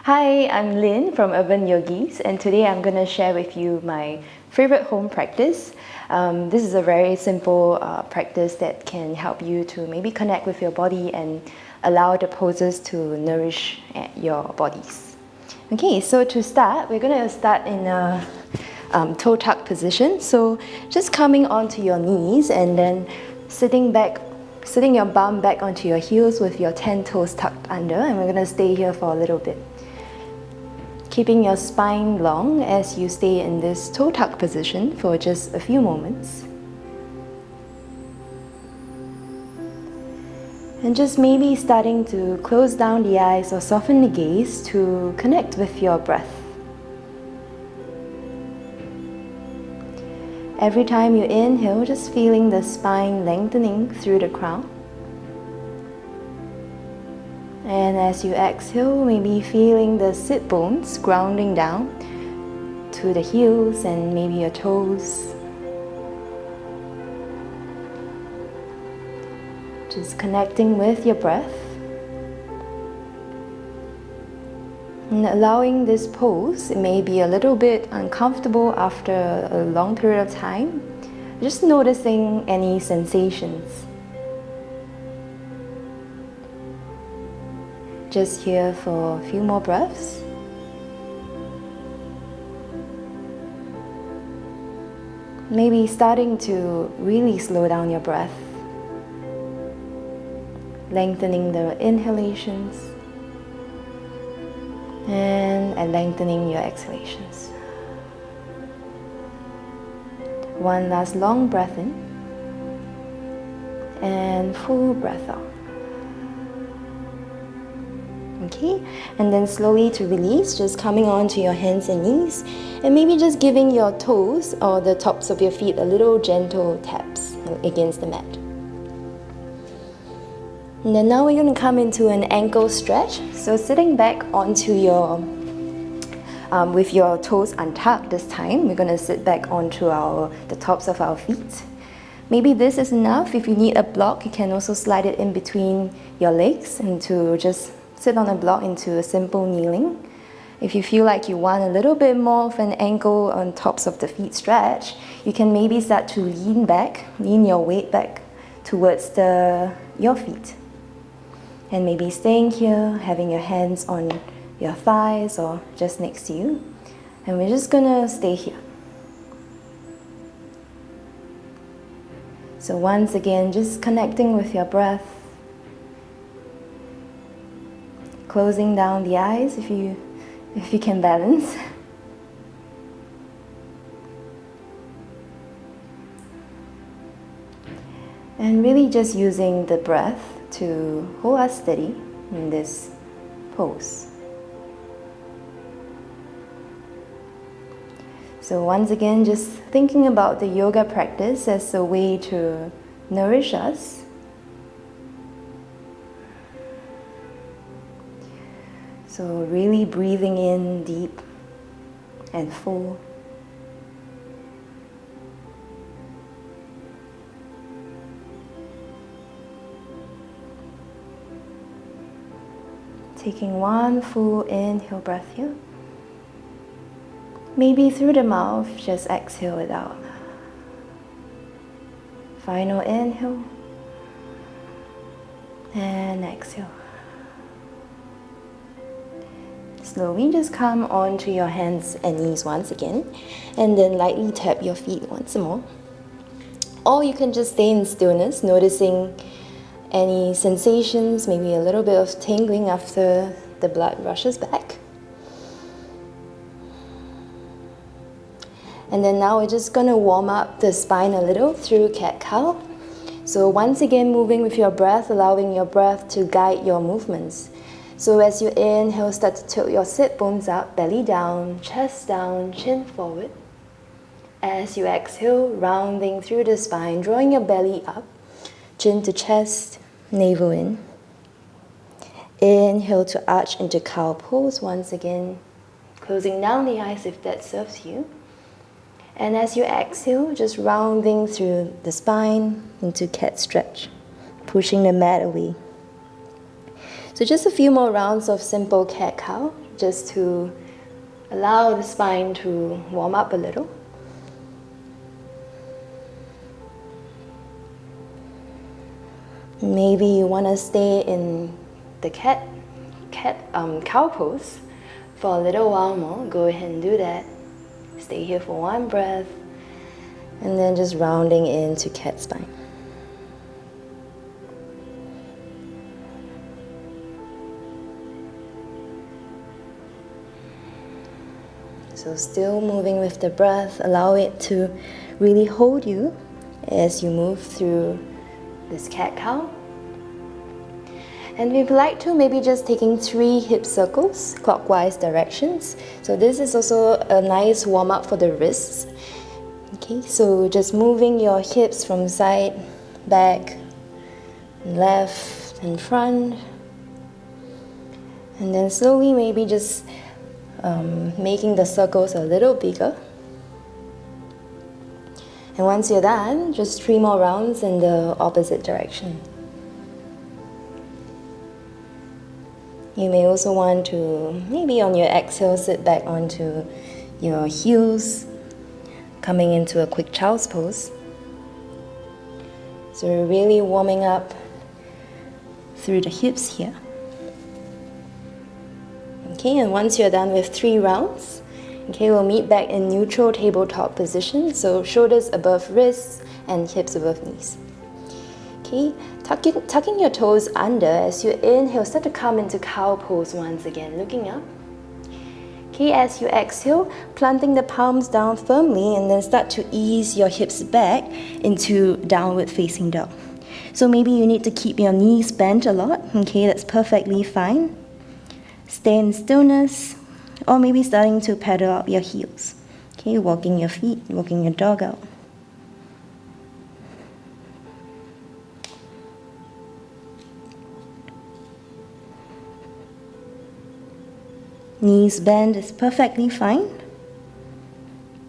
Hi, I'm Lyn from Urban Yogis, and today I'm going to share with you my favorite home practice. This is a very simple practice that can help you to maybe connect with your body and allow the poses to nourish your bodies. Okay, so to start, we're going to start in a toe tuck position. So just coming onto your knees and then sitting your bum back onto your heels with your 10 toes tucked under, and we're going to stay here for a little bit. Keeping your spine long as you stay in this toe tuck position for just a few moments. And just maybe starting to close down the eyes or soften the gaze to connect with your breath. Every time you inhale, just feeling the spine lengthening through the crown. And as you exhale, maybe feeling the sit bones grounding down to the heels and maybe your toes. Just connecting with your breath. And allowing this pose, it may be a little bit uncomfortable after a long period of time. Just noticing any sensations. Just here for a few more breaths. Maybe starting to really slow down your breath. Lengthening the inhalations and lengthening your exhalations. One last long breath in and full breath out. Okay, and then slowly to release, just coming onto your hands and knees, and maybe just giving your toes or the tops of your feet a little gentle taps against the mat. And then now we're going to come into an ankle stretch. So sitting back onto your, with your toes untucked this time, we're going to sit back onto the tops of our feet. Maybe this is enough. If you need a block, you can also slide it in between your legs and to just sit on a block into a simple kneeling. If you feel like you want a little bit more of an ankle on tops of the feet stretch, you can maybe start to lean your weight back towards your feet. And maybe staying here, having your hands on your thighs or just next to you. And we're just gonna stay here. So once again, just connecting with your breath. Closing down the eyes if you can balance. And really just using the breath to hold us steady in this pose. So once again, just thinking about the yoga practice as a way to nourish us. So really breathing in deep and full. Taking one full inhale breath here. Maybe through the mouth, just exhale it out. Final inhale and exhale. Slowly just come onto your hands and knees once again, and then lightly tap your feet once more. Or you can just stay in stillness, noticing any sensations, maybe a little bit of tingling after the blood rushes back. And then now we're just gonna warm up the spine a little through cat-cow. So once again, moving with your breath, allowing your breath to guide your movements. So as you inhale, start to tilt your sit bones up, belly down, chest down, chin forward. As you exhale, rounding through the spine, drawing your belly up, chin to chest, navel in. Inhale to arch into cow pose once again, closing down the eyes if that serves you. And as you exhale, just rounding through the spine into cat stretch, pushing the mat away. So just a few more rounds of simple cat-cow, just to allow the spine to warm up a little. Maybe you want to stay in the cow pose for a little while more. Go ahead and do that. Stay here for one breath, and then just rounding into cat spine. So still moving with the breath, allow it to really hold you as you move through this cat-cow. And we'd like to maybe just taking 3 hip circles, clockwise directions. So this is also a nice warm-up for the wrists. Okay, so just moving your hips from side, back, left and front. And then slowly maybe just making the circles a little bigger. And once you're done, just 3 more rounds in the opposite direction. You may also want to, maybe on your exhale, sit back onto your heels, coming into a quick child's pose. So we're really warming up through the hips here. Okay, and once you're done with 3 rounds, okay, we'll meet back in neutral tabletop position. So shoulders above wrists and hips above knees. Okay, tucking your toes under. As you inhale, start to come into cow pose once again, looking up. Okay, as you exhale, planting the palms down firmly, and then start to ease your hips back into downward facing dog. So maybe you need to keep your knees bent a lot. Okay, that's perfectly fine. Stay in stillness, or maybe starting to pedal up your heels. Okay, walking your feet, walking your dog out. Knees bend is perfectly fine.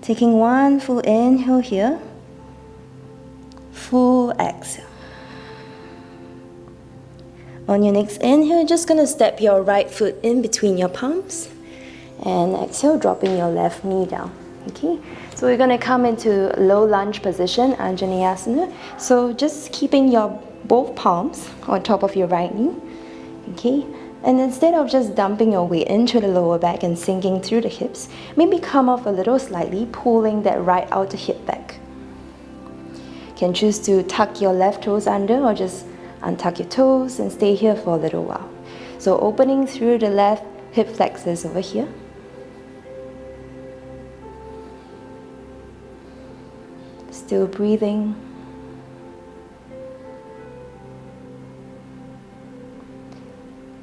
Taking 1 full inhale here, full exhale. On your next inhale, you're just going to step your right foot in between your palms, and exhale, dropping your left knee down. Okay, so we're going to come into low lunge position, Anjaneyasana. So just keeping your both palms on top of your right knee. Okay, and instead of just dumping your weight into the lower back and sinking through the hips, maybe come off a little slightly, pulling that right outer hip back. You can choose to tuck your left toes under, or just untuck your toes and stay here for a little while. So opening through the left hip flexors over here. Still breathing.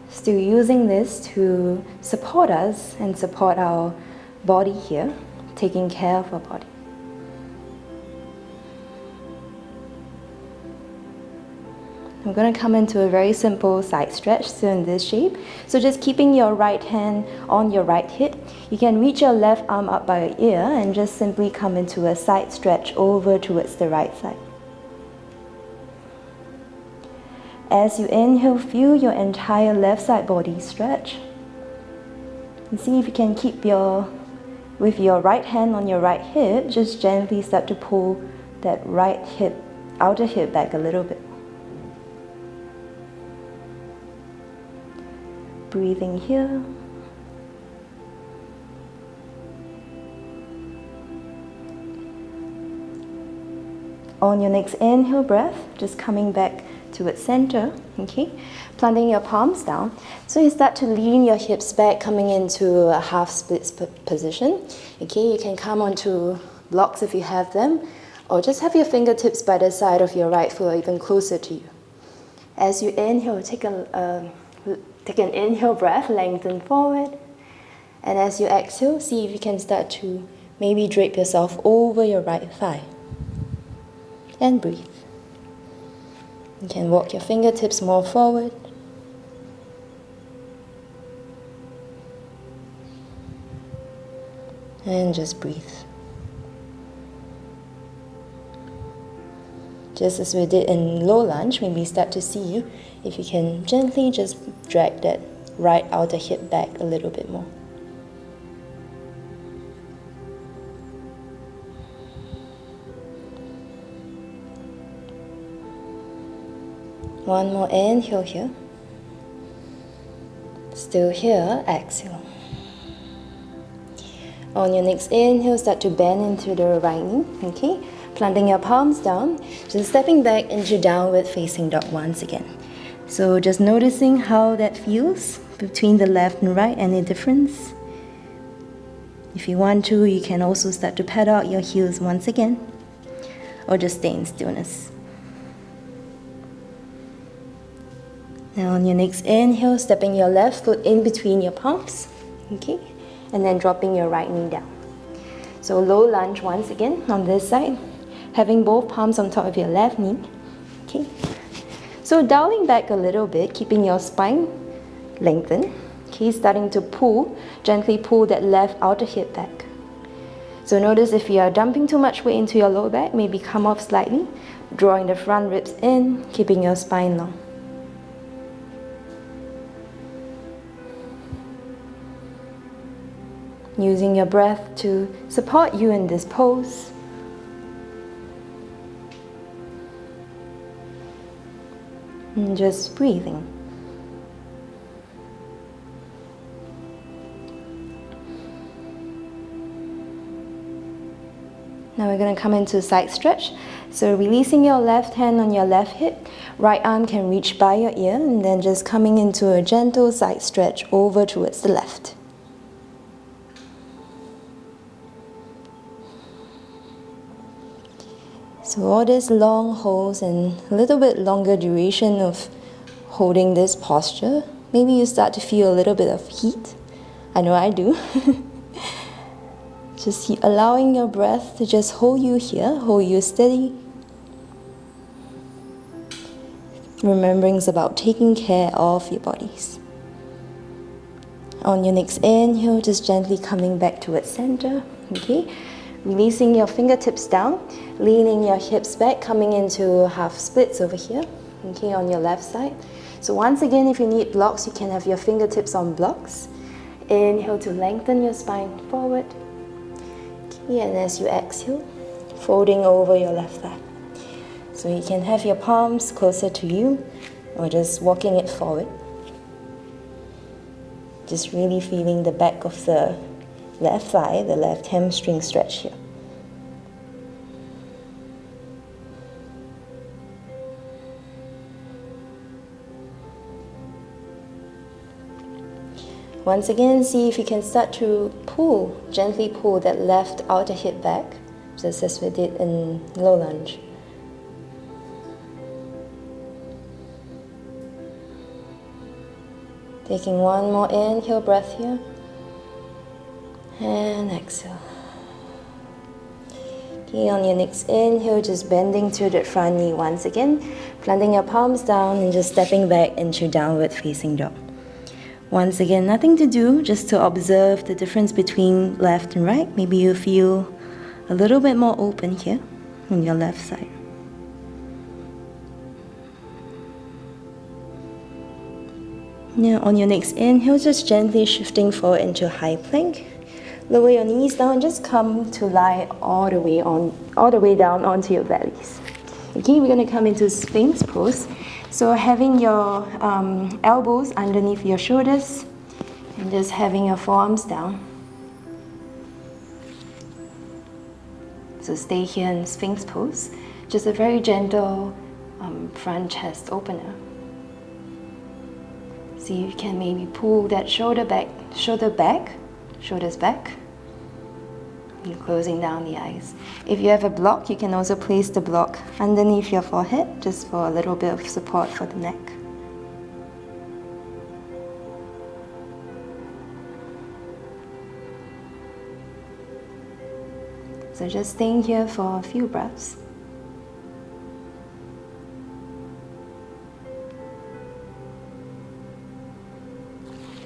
Still using this to support us and support our body here, taking care of our body. I'm going to come into a very simple side stretch, still in this shape. So just keeping your right hand on your right hip. You can reach your left arm up by your ear and just simply come into a side stretch over towards the right side. As you inhale, feel your entire left side body stretch. And see if you can keep with your right hand on your right hip, just gently start to pull that right hip, outer hip back a little bit. Breathing here. On your next inhale breath, just coming back towards center, okay? Planting your palms down. So you start to lean your hips back, coming into a half split position. Okay, you can come onto blocks if you have them, or just have your fingertips by the side of your right foot, or even closer to you. As you inhale, take an inhale breath, lengthen forward. And as you exhale, see if you can start to maybe drape yourself over your right thigh. And breathe. You can walk your fingertips more forward. And just breathe. Just as we did in low lunge, maybe start to see if you can gently just drag that right outer hip back a little bit more. One more inhale here. Still here, exhale. On your next inhale, start to bend into the right knee, okay? Planting your palms down, just stepping back into downward facing dog once again. So just noticing how that feels between the left and right, any difference? If you want to, you can also start to pad out your heels once again, or just stay in stillness. Now on your next inhale, stepping your left foot in between your palms, okay? And then dropping your right knee down. So low lunge once again on this side, having both palms on top of your left knee, okay? So dialing back a little bit, keeping your spine lengthened, okay? Starting to pull, gently pull that left outer hip back. So notice if you are dumping too much weight into your lower back, maybe come off slightly, drawing the front ribs in, keeping your spine long. Using your breath to support you in this pose. And just breathing. Now we're going to come into side stretch. So releasing your left hand on your left hip, right arm can reach by your ear, and then just coming into a gentle side stretch over towards the left. So all these long holds and a little bit longer duration of holding this posture, maybe you start to feel a little bit of heat. I know I do. Just allowing your breath to just hold you here, hold you steady. Remembering it's about taking care of your bodies. On your next inhale, just gently coming back towards center, okay? Releasing your fingertips down, leaning your hips back, coming into half splits over here, okay, on your left side. So once again, if you need blocks, you can have your fingertips on blocks. Inhale to lengthen your spine forward. Okay, and as you exhale, folding over your left thigh. So you can have your palms closer to you, or just walking it forward. Just really feeling the back of the left thigh, the left hamstring stretch here. Once again, see if you can start to pull, gently pull that left outer hip back, just as we did in low lunge. Taking one more inhale breath here. And exhale. Okay, on your next inhale, just bending to the front knee once again, planting your palms down and just stepping back into downward facing dog. Once again, nothing to do, just to observe the difference between left and right. Maybe you feel a little bit more open here on your left side. Now on your next inhale, just gently shifting forward into high plank. Lower your knees down and just come to lie all the way down onto your bellies. Okay, we're going to come into Sphinx pose. So having your elbows underneath your shoulders and just having your forearms down. So stay here in Sphinx pose. Just a very gentle front chest opener. See if you can maybe pull that shoulders back. You're closing down the eyes. If you have a block, you can also place the block underneath your forehead, just for a little bit of support for the neck. So just staying here for a few breaths.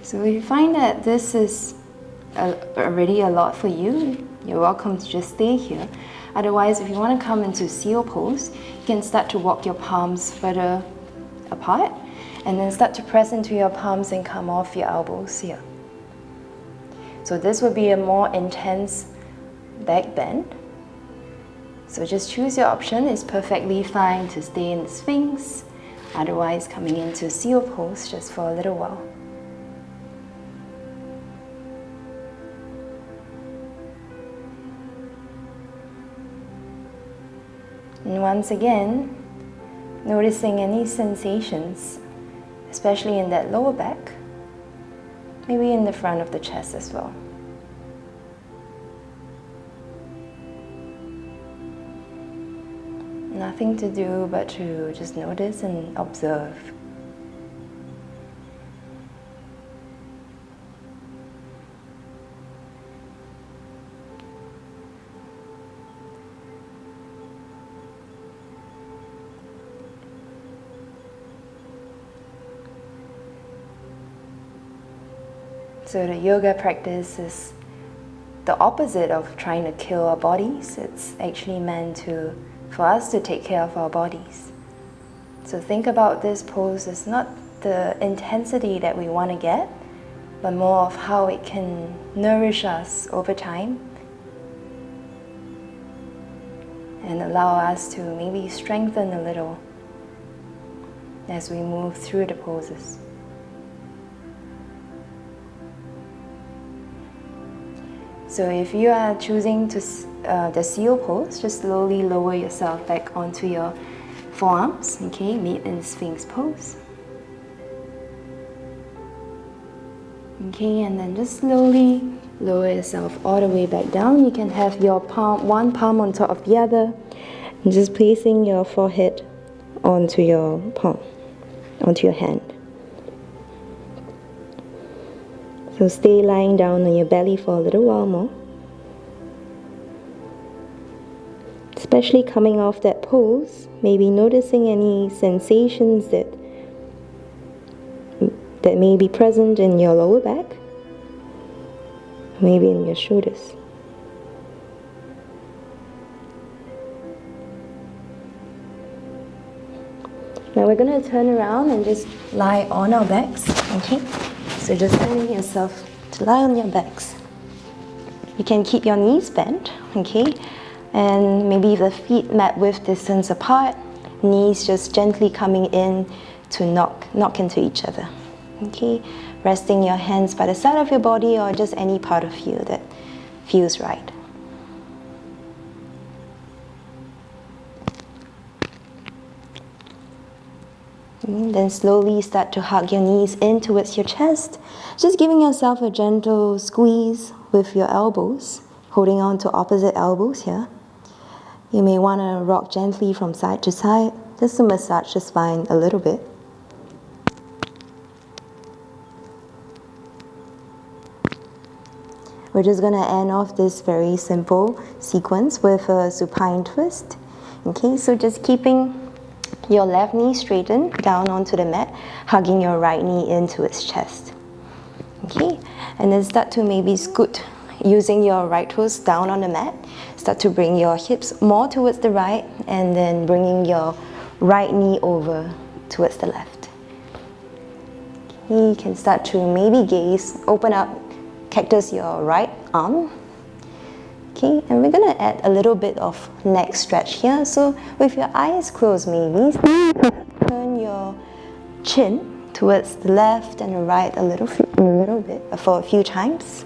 So if you find that this is already a lot for you, you're welcome to just stay here. Otherwise, if you want to come into seal pose, you can start to walk your palms further apart and then start to press into your palms and come off your elbows here. So this would be a more intense back bend. So just choose your option. It's perfectly fine to stay in the Sphinx. Otherwise, coming into seal pose just for a little while. And once again, noticing any sensations, especially in that lower back, maybe in the front of the chest as well. Nothing to do but to just notice and observe. So the yoga practice is the opposite of trying to kill our bodies. It's actually meant for us to take care of our bodies. So think about this pose as not the intensity that we want to get, but more of how it can nourish us over time and allow us to maybe strengthen a little as we move through the poses. So if you are choosing to the seal pose, just slowly lower yourself back onto your forearms, okay, meet in Sphinx pose. Okay, and then just slowly lower yourself all the way back down. You can have your palm, one palm on top of the other, and just placing your forehead onto your palm, onto your hand. So stay lying down on your belly for a little while more. Especially coming off that pose, maybe noticing any sensations that may be present in your lower back, maybe in your shoulders. Now we're going to turn around and just lie on our backs, okay? So just allowing yourself to lie on your backs. You can keep your knees bent, okay? And maybe the feet mat width distance apart, knees just gently coming in to knock into each other, okay? Resting your hands by the side of your body or just any part of you that feels right. And then slowly start to hug your knees in towards your chest, just giving yourself a gentle squeeze with your elbows, holding on to opposite elbows here. You may want to rock gently from side to side, just to massage the spine a little bit. We're just going to end off this very simple sequence with a supine twist. Okay, so just keeping your left knee straightened down onto the mat, hugging your right knee into its chest. Okay, and then start to maybe scoot using your right toes down on the mat. Start to bring your hips more towards the right and then bringing your right knee over towards the left. Okay, you can start to maybe gaze, open up, cactus your right arm. Okay, and we're going to add a little bit of neck stretch here. So with your eyes closed, maybe turn your chin towards the left and the right a little bit for a few times.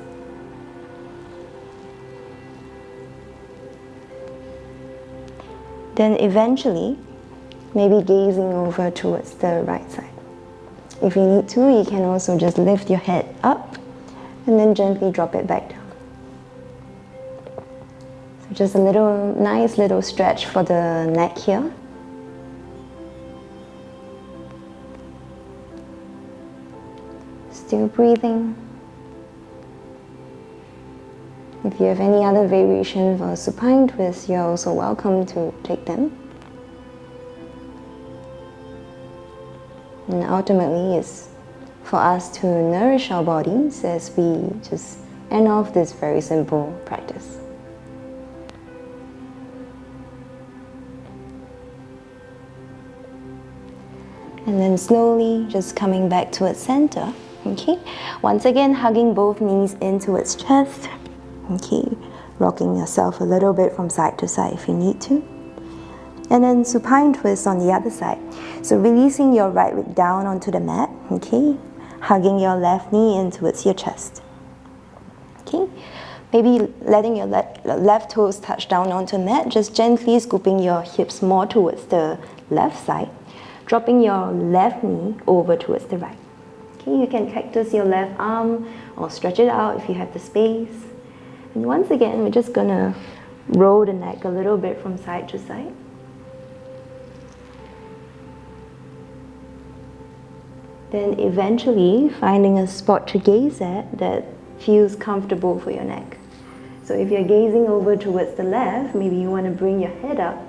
Then eventually, maybe gazing over towards the right side. If you need to, you can also just lift your head up and then gently drop it back down. Just a nice little stretch for the neck here. Still breathing. If you have any other variation for supine twist, you're also welcome to take them. And ultimately, it's for us to nourish our bodies as we just end off this very simple practice. And then slowly just coming back towards center. Okay, once again hugging both knees into its chest. Okay, rocking yourself a little bit from side to side if you need to. And then supine twist on the other side. So releasing your right leg down onto the mat. Okay, hugging your left knee in towards your chest. Okay, maybe letting your left toes touch down onto the mat, just gently scooping your hips more towards the left side, dropping your left knee over towards the right. Okay, you can cactus your left arm or stretch it out if you have the space. And once again, we're just gonna roll the neck a little bit from side to side. Then eventually finding a spot to gaze at that feels comfortable for your neck. So if you're gazing over towards the left, maybe you want to bring your head up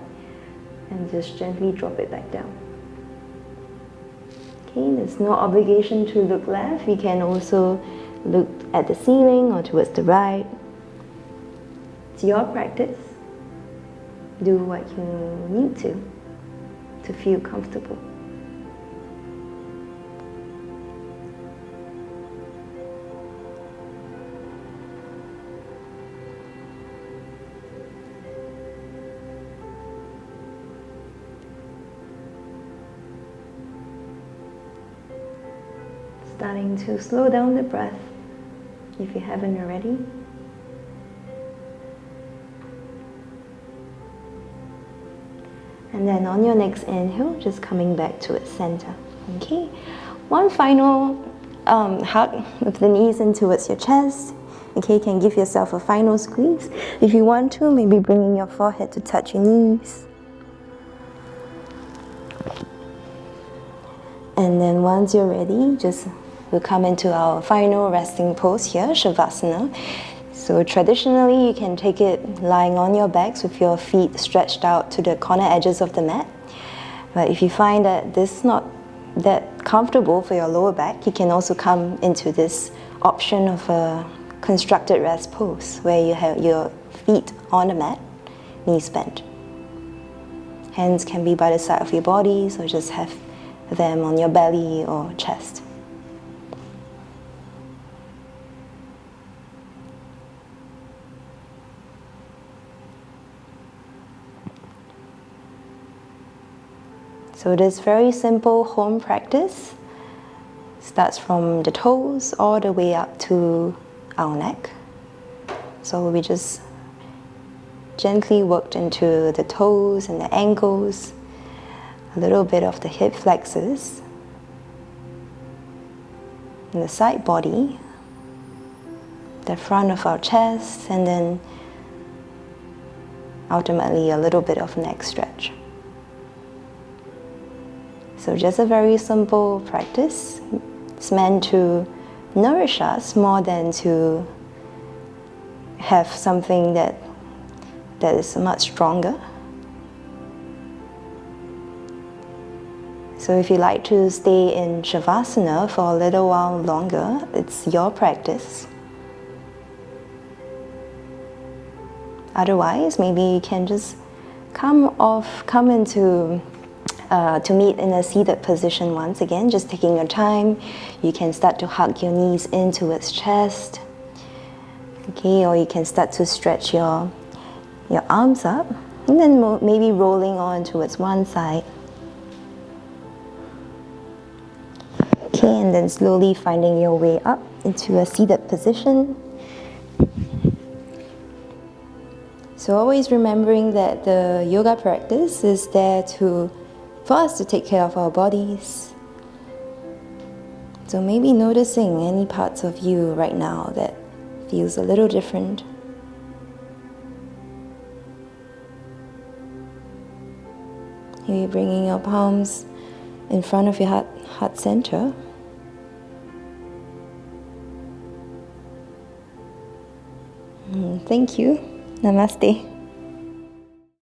and just gently drop it back down. Okay, there's no obligation to look left. You can also look at the ceiling or towards the right. It's your practice. Do what you need to feel comfortable. Starting to slow down the breath if you haven't already. And then on your next inhale, just coming back to its center. Okay, one final hug with the knees in towards your chest. Okay, you can give yourself a final squeeze. If you want to, maybe bringing your forehead to touch your knees. And then once you're ready, we'll come into our final resting pose here, Shavasana. So traditionally, you can take it lying on your backs with your feet stretched out to the corner edges of the mat. But if you find that this is not that comfortable for your lower back, you can also come into this option of a constructed rest pose, where you have your feet on the mat, knees bent. Hands can be by the side of your body, so just have them on your belly or chest. So this very simple home practice starts from the toes all the way up to our neck. So we just gently worked into the toes and the ankles, a little bit of the hip flexors, and the side body, the front of our chest, and then ultimately a little bit of neck stretch. So just a very simple practice. It's meant to nourish us more than to have something that is much stronger. So if you like to stay in Shavasana for a little while longer, it's your practice. Otherwise, maybe you can just come into to meet in a seated position once again, just taking your time. You can start to hug your knees into its chest. Okay, or you can start to stretch your arms up, and then maybe rolling on towards one side. Okay, and then slowly finding your way up into a seated position. So always remembering that the yoga practice is there for us to take care of our bodies. So maybe noticing any parts of you right now that feels a little different. Maybe bringing your palms in front of your heart center. Thank you. Namaste.